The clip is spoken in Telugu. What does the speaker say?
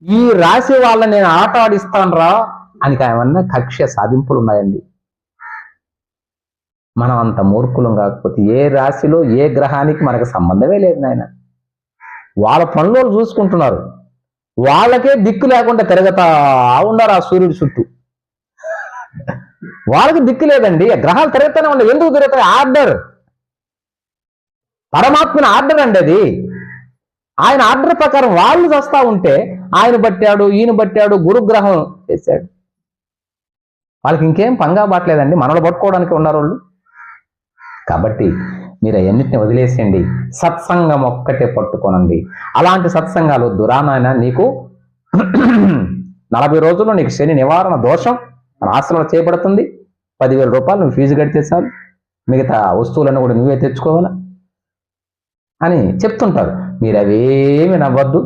ఈ రాశి వాళ్ళని నేను ఆట ఆడిస్తాను రా అని ఏమన్నా కక్ష్య సాధింపులు ఉన్నాయండి. మనం అంత మూర్ఖులం కాకపోతే ఏ రాశిలో ఏ గ్రహానికి మనకు సంబంధమే లేదు నాయన. వాళ్ళ పనులు చూసుకుంటున్నారు, వాళ్ళకే దిక్కు లేకుండా తిరగతా ఉన్నారు ఆ సూర్యుడి చుట్టూ. వాళ్ళకి దిక్కు లేదండి, గ్రహాలు తిరుగుతూనే ఉన్నాయి. ఎందుకు తిరుగుతాయి? ఆర్డర్, పరమాత్మని ఆర్డర్ అండి అది. ఆయన ఆర్డర్ ప్రకారం వాళ్ళు వస్తా ఉంటే ఆయన బట్టాడు, ఈయన బట్టాడు, గురుగ్రహం చేశాడు. వాళ్ళకి ఇంకేం పంగా పట్టలేదండి, మనల్ని పట్టుకోవడానికి ఉన్నారు వాళ్ళు. కాబట్టి మీరు అవన్నిటిని వదిలేసేయండి, సత్సంగం ఒక్కటే పట్టుకోనండి. అలాంటి సత్సంగాలు వద్దు. రానాయన నీకు 40 రోజుల్లో నీకు శని నివారణ దోషం ఆశ్రమం చేయబడుతుంది. 10,000 రూపాయలు నువ్వు ఫీజు కడితే చాలు, మిగతా వస్తువులను కూడా నువ్వే తెచ్చుకోవాలా అని చెప్తుంటారు. మీరు అవేమి నమ్మద్దు.